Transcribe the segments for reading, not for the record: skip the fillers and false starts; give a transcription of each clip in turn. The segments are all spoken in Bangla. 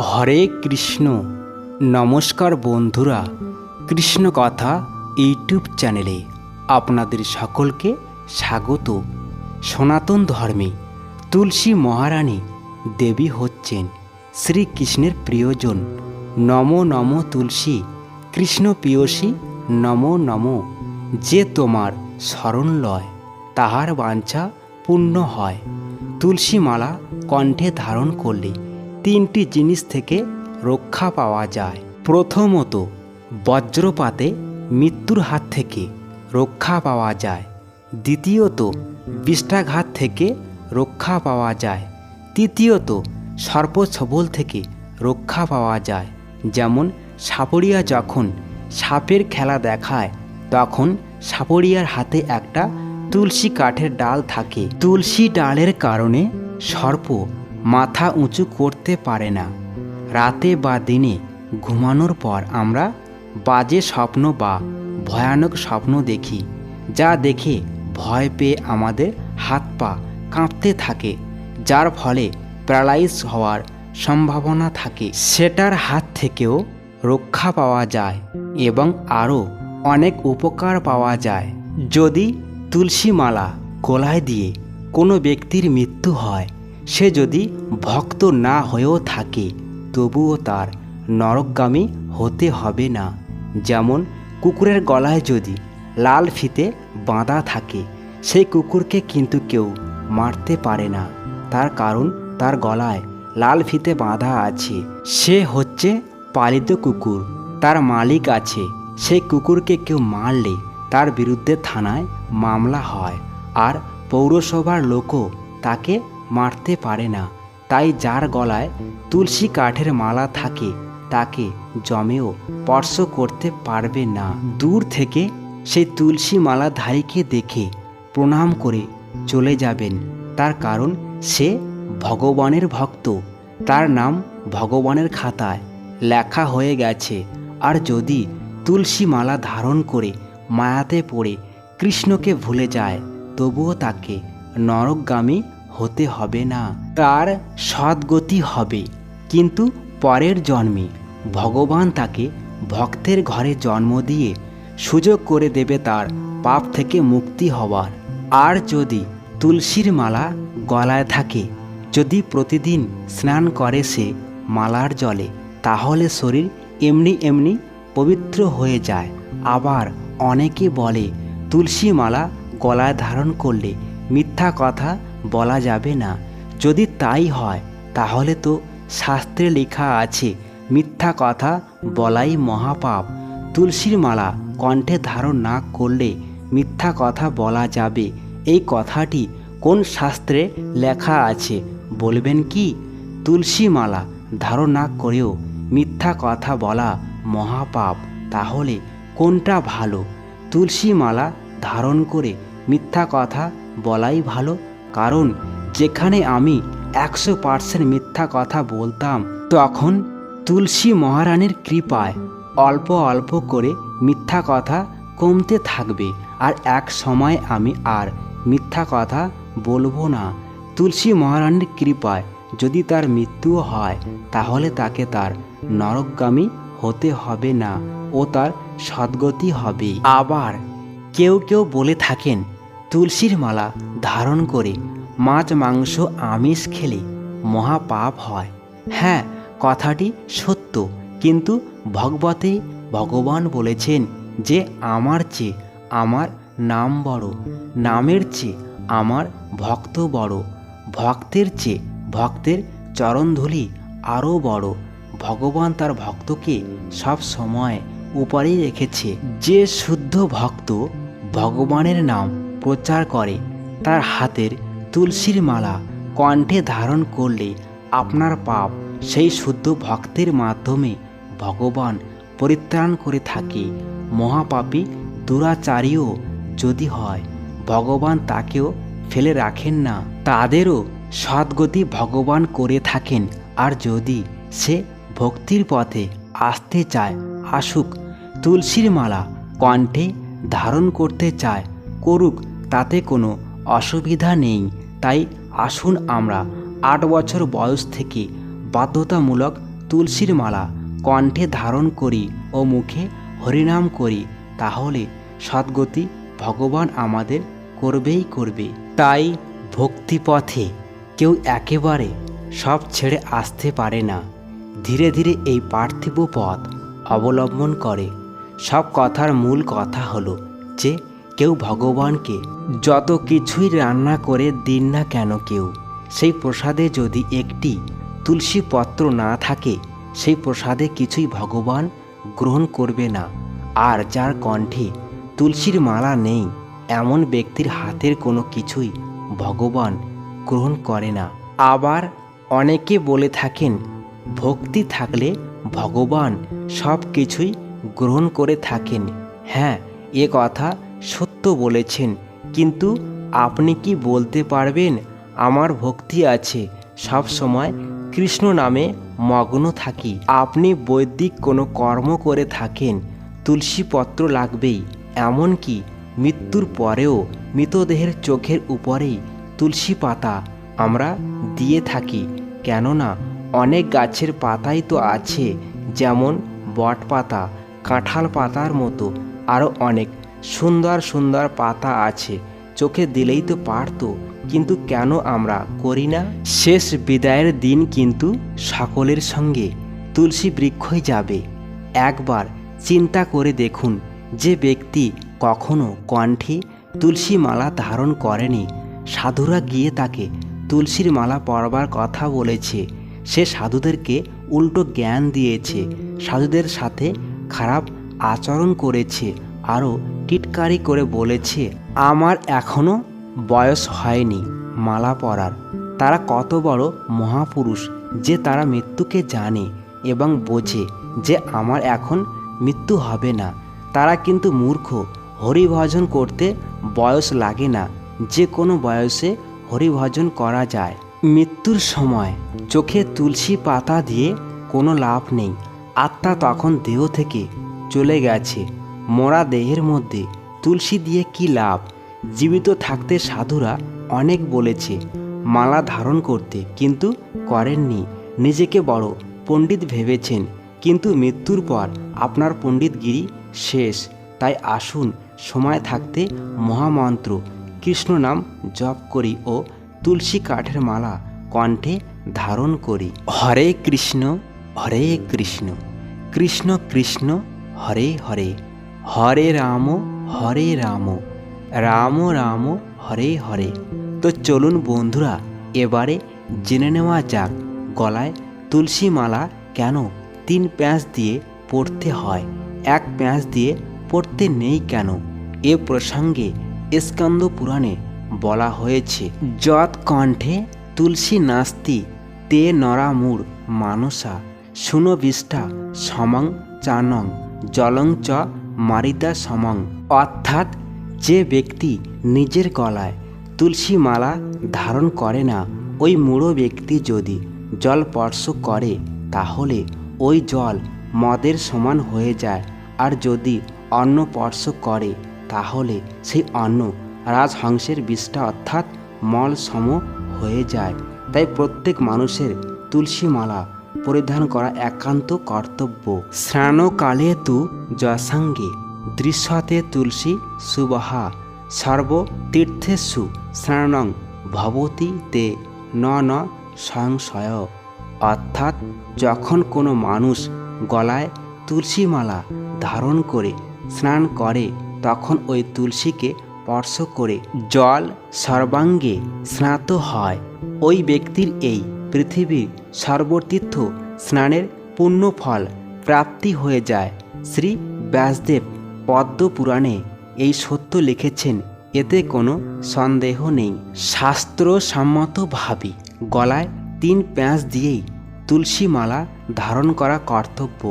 হরে কৃষ্ণ। নমস্কার বন্ধুরা, কৃষ্ণ কথা ইউটিউব চ্যানেলে আপনাদের সকলকে স্বাগত। সনাতন ধর্মে তুলসী মহারানী দেবী হচ্ছেন শ্রীকৃষ্ণের প্রিয়জন। নমো নমো তুলসী কৃষ্ণ প্রিয়সী, নমো নমো। যে তোমার শরণ লয় তাহার বাঞ্ছা পূর্ণ হয়। তুলসী মালা কণ্ঠে ধারণ করলে তিনটি জিনিস থেকে রক্ষা পাওয়া যায়। প্রথমত, বজ্রপাতে মৃত্যুর হাত থেকে রক্ষা পাওয়া যায়। দ্বিতীয়ত, বিষ্ঠাঘাত থেকে রক্ষা পাওয়া যায়। তৃতীয়ত, সর্পছবল থেকে রক্ষা পাওয়া যায়। যেমন সাপড়িয়া যখন সাপের খেলা দেখায় তখন সাপড়িয়ার হাতে একটা তুলসী কাঠের ডাল থাকে। তুলসী ডালের কারণে সর্প মাথা উঁচু করতে পারে না। রাতে বা দিনে ঘুমানোর পর আমরা বাজে স্বপ্ন বা ভয়ানক স্বপ্ন দেখি, যা দেখে ভয় পেয়ে আমাদের হাত পা কাঁপতে থাকে, যার ফলে প্যারালাইজ হওয়ার সম্ভাবনা থাকে। সেটার হাত থেকেও রক্ষা পাওয়া যায় এবং আরও অনেক উপকার পাওয়া যায়। যদি তুলসী মালা গলায় দিয়ে কোনো ব্যক্তির মৃত্যু হয়, সে যদি ভক্ত না হয়েও থাকে তবুও তার নরকগামী হতে হবে না। যেমন কুকুরের গলায় যদি লাল ফিতে বাঁধা থাকে, সেই কুকুরকে কিন্তু কেউ মারতে পারে না, তার কারণ তার গলায় লাল ফিতে বাঁধা আছে। সে হচ্ছে পালিত কুকুর, তার মালিক আছে। সেই কুকুরকে কেউ মারলে তার বিরুদ্ধে থানায় মামলা হয়, আর পৌরসভার লোকও তাকে মারতে পারে না। তাই যার গলায় তুলসী কাঠের মালা থাকে তাকে জমেও স্পর্শ করতে পারবে না। দূর থেকে সেই তুলসী মালাধারীকে দেখে প্রণাম করে চলে যাবেন, তার কারণ সে ভগবানের ভক্ত, তার নাম ভগবানের খাতায় লেখা হয়ে গেছে। আর যদি তুলসী মালা ধারণ করে মায়াতে পড়ে কৃষ্ণকে ভুলে যায়, তবুও তাকে নরকগামী হতে হবে না, তার সদ্গতি হবে। কিন্তু পরের জন্মে ভগবান তাকে ভক্তের ঘরে জন্ম দিয়ে সুযোগ করে দেবে তার পাপ থেকে মুক্তি হওয়ার। আর যদি তুলসীর মালা গলায় থাকে, যদি প্রতিদিন স্নান করে সে মালার জলে, তাহলে শরীর এমনি এমনি পবিত্র হয়ে যায়। আবার অনেকে বলে তুলসী মালা গলায় ধারণ করলে মিথ্যা কথা বলা যাবে না। যদি তাই হয় তাহলে তো শাস্ত্রে লেখা আছে মিথ্যা কথা বলাই মহাপাপ। তুলসীর মালা কণ্ঠে ধারণ না করলে মিথ্যা কথা বলা যাবে, এই কথাটি কোন শাস্ত্রে লেখা আছে বলবেন কি? তুলসী মালা ধারণ না করেও মিথ্যা কথা বলা মহাপাপ। তাহলে কোনটা ভালো? তুলসী মালা ধারণ করে মিথ্যা কথা বলাই ভালো, কারণ যেখানে আমি 100% মিথ্যা কথা বলতাম, তখন তুলসী মহারানীর কৃপায় অল্প অল্প করে মিথ্যা কথা কমতে থাকবে, আর এক সময় আমি আর মিথ্যা কথা বলবো না। তুলসী মহারানীর কৃপায় যদি তার মৃত্যুও হয়, তাহলে তাকে তার নরকগামী হতে হবে না ও তার সদ্গতি হবে। আবার কেউ কেউ বলে থাকেন তুলসীর মালা ধারণ করে মাছ মাংস আমিষ খেলে মহাপাপ হয়। হ্যাঁ, কথাটি সত্য, কিন্তু ভগবতে ভগবান বলেছেন যে আমার চেয়ে আমার নাম বড়, নামের চেয়ে আমার ভক্ত বড়, ভক্তের চেয়ে ভক্তের চরণধূলি আরও বড়। ভগবান তার ভক্তকে সব সময় উপরেই রেখেছে। যে শুদ্ধ ভক্ত ভগবানের নাম প্রচার করে, তার হাতের তুলসীর মালা কণ্ঠে ধারণ করলে আপনার পাপ সেই শুদ্ধ ভক্তের মাধ্যমে ভগবান পরিত্রাণ করে থাকে। মহাপাপী দুরাচারীও যদি হয়, ভগবান তাকেও ফেলে রাখেন না, তাদেরও সদ্গতি ভগবান করে থাকেন। আর যদি সে ভক্তির পথে আসতে চায়, আসুক। তুলসীর মালা কণ্ঠে ধারণ করতে চায়, করুক, তাতে কোনো অসুবিধা নেই। তাই আসুন আমরা 8 বছর বয়স থেকে বাধ্যতামূলক তুলসীর মালা কণ্ঠে ধারণ করি ও মুখে হরিনাম করি, তাহলে সদ্গতি ভগবান আমাদের করবেই করবে। তাই ভক্তিপথে কেউ একেবারে সব ছেড়ে আসতে পারে না। ধীরে ধীরে এই পার্থিব পথ অবলম্বন করে। সব কথার মূল কথা হলো যে কেউ ভগবানকে যত কিছুই রান্না করে দিন না কেন, কেউ সেই প্রসাদে যদি একটি তুলসী পত্র না থাকে, সেই প্রসাদে কিছুই ভগবান গ্রহণ করবে না। আর যার কণ্ঠে তুলসীর মালা নেই, এমন ব্যক্তির হাতের কোনো কিছুই ভগবান গ্রহণ করে না। আবার অনেকে বলে থাকেন ভক্তি থাকলে ভগবান সব কিছুই গ্রহণ করে থাকেন। হ্যাঁ, এ কথা সত্য বলেছেন, কিন্তু আপনি কি বলতে পারবেন আমার ভক্তি আছে, সব সময় কৃষ্ণ নামে মগ্ন থাকি? আপনি বৈদিক কোনো কর্ম করে থাকেন, তুলসী পত্র লাগবেই। এমনকি মৃত্যুর পরেও মৃতদেহের চোখের উপরেই তুলসী পাতা আমরা দিয়ে থাকি। কেননা অনেক গাছের পাতাই তো আছে, যেমন বট পাতা, কাঁঠাল পাতার মতো আরও অনেক সুন্দর সুন্দর পাতা আছে, চোখে দিলেই তো পারতো, কিন্তু কেন আমরা করি না? শেষ বিদায়ের দিন কিন্তু সকলের সঙ্গে তুলসী বৃক্ষই যাবে। একবার চিন্তা করে দেখুন, যে ব্যক্তি কখনো কণ্ঠে তুলসী মালা ধারণ করেনি, সাধুরা গিয়ে তাকে তুলসীর মালা পরবার কথা বলেছে, সে সাধুদেরকে উল্টো জ্ঞান দিয়েছে, সাধুদের সাথে খারাপ আচরণ করেছে, আরও টিটকারি করে বলেছে আমার এখনও বয়স হয়নি মালা পরার। তারা কত বড় মহাপুরুষ যে তারা মৃত্যুকে জানে এবং বোঝে যে আমার এখন মৃত্যু হবে না। তারা কিন্তু মূর্খ। হরিভজন করতে বয়স লাগে না, যে কোনো বয়সে হরিভজন করা যায়। মৃত্যুর সময় চোখে তুলসী পাতা দিয়ে কোনো লাভ নেই। আত্মা তখন দেহ থেকে চলে গেছে, মরা দেহের মধ্যে তুলসী দিয়ে কি লাভ? জীবিত থাকতে সাধুরা অনেক বলেছে মালা ধারণ করতে, কিন্তু করেননি। নিজেকে বড় পণ্ডিত ভেবেছেন, কিন্তু মৃত্যুর পর আপনার পণ্ডিতগিরি শেষ। তাই আসুন সময় থাকতে মহামন্ত্র কৃষ্ণ নাম জপ করি ও তুলসী কাঠের মালা কণ্ঠে ধারণ করি। হরে কৃষ্ণ কৃষ্ণ কৃষ্ণ হরে হরে, হরে রাম রাম রাম হরে হরে। তো চলুন বন্ধুরা, এবারে জেনে নেওয়া যাক গলায় তুলসী মালা কেন 3 প্যাঁচ দিয়ে পড়তে হয়, 1 প্যাঁচ দিয়ে পড়তে নেই কেন। এ প্রসঙ্গে স্কন্দ পুরাণে বলা হয়েছে, যৎ কণ্ঠে তুলসী নাস্তি তে নরামূর মানসা সুনবিষ্টা সমং চানং জলং চ মারিদা সমং। অর্থাৎ যে ব্যক্তি নিজের গলায় তুলসী মালা ধারণ করে না, ওই মূঢ় ব্যক্তি যদি জল স্পর্শ করে তাহলে ওই জল মদের সমান হয়ে যায়, আর যদি অন্ন স্পর্শ করে তাহলে সেই অন্ন রাজহংসের বিষ্ঠা অর্থাৎ মল সম হয়ে যায়। তাই প্রত্যেক মানুষের তুলসী মালা পরিধান করা একান্ত কর্তব্য। স্নানকালে তু যসাঙ্গে দৃশ্যতে তুলসী সুবহা সর্বতীর্থেষু স্নানং ভবতি তে ন সংশয়। অর্থাৎ যখন কোনো মানুষ গলায় তুলসী মালা ধারণ করে স্নান করে, তখন ওই তুলসীকে স্পর্শ করে জল সর্বাঙ্গে স্নাত হয়। ওই ব্যক্তির এই পৃথিবীর সর্বতীর্থ স্নানের পুণ্যফল প্রাপ্তি হয়ে যায়। শ্রী ব্যাসদেব পদ্ম পুরাণে এই সত্য লিখেছেন, এতে কোনো সন্দেহ নেই। শাস্ত্রসম্মতভাবে গলায় 3 প্যাঁচ দিয়েই তুলসী মালা ধারণ করা কর্তব্য,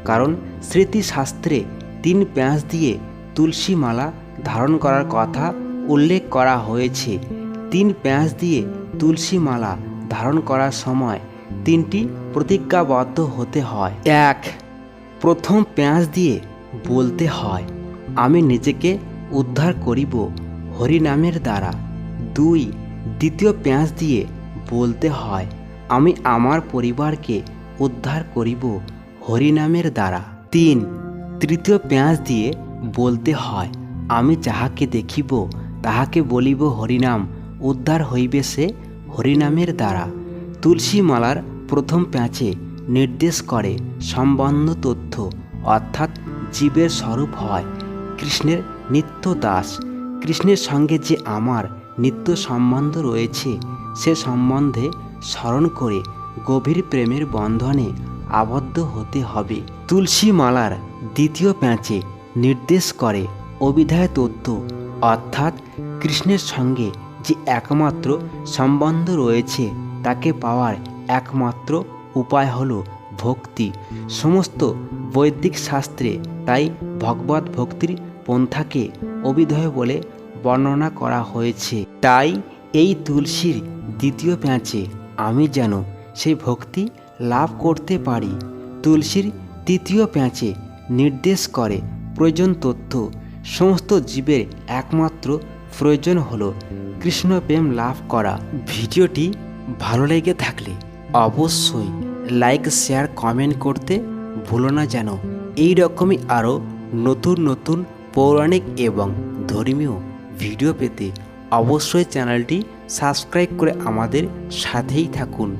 কারণ স্মৃতিশাস্ত্রে 3 প্যাঁচ দিয়ে তুলসী মালা ধারণ করার কথা উল্লেখ করা হয়েছে। 3 প্যাঁচ দিয়ে তুলসী মালা ধারণ করার সময় 3টি প্রতিজ্ঞাবদ্ধ হতে হয়। 1. প্রথম প্যাঁচ দিয়ে বলতে হয়, আমি নিজেকে উদ্ধার করিব হরিনামের দ্বারা। 2. দ্বিতীয় প্যাঁচ দিয়ে বলতে হয়, আমি আমার পরিবারকে উদ্ধার করিব হরিনামের দ্বারা। 3 তৃতীয় পেঁয়াজ দিয়ে বলতে হয়, আমি যাহাকে দেখিব তাহাকে বলিব হরিনাম, উদ্ধার হইবে সে হরিনামের দ্বারা। তুলসী মালার প্রথম প্যাঁচে নির্দেশ করে সম্বন্ধ তথ্য, অর্থাৎ জীবের স্বরূপ হয় কৃষ্ণের নিত্য দাস। কৃষ্ণের সঙ্গে যে আমার নিত্য সম্বন্ধ রয়েছে সে সম্বন্ধে স্মরণ করে গভীর প্রেমের বন্ধনে আবদ্ধ হতে হবে। তুলসী মালার দ্বিতীয় প্যাঁচে নির্দেশ করে অভিধায় তত্ত্ব, অর্থাৎ কৃষ্ণের সঙ্গে যে একমাত্র সম্বন্ধ রয়েছে তাকে পাওয়ার একমাত্র উপায় হল ভক্তি। সমস্ত বৈদিক শাস্ত্রে তাই ভগবত ভক্তির পন্থাকে অভিধয় বলে বর্ণনা করা হয়েছে। তাই এই তুলসীর দ্বিতীয় প্যাঁচে আমি যেন সেই ভক্তি লাভ করতে পারি। তুলসীর তৃতীয় প্যাঁচে নির্দেশ করে প্রয়োজন তথ্য, সমস্ত জীবের একমাত্র প্রয়োজন হলো কৃষ্ণ প্রেম লাভ করা। ভিডিওটি ভালো লেগে থাকলে অবশ্যই লাইক, শেয়ার, কমেন্ট করতে ভুলো না যেন। এই রকমই আরও নতুন নতুন পৌরাণিক এবং ধর্মীয় ভিডিও পেতে অবশ্যই চ্যানেলটি সাবস্ক্রাইব করে আমাদের সাথেই থাকুন।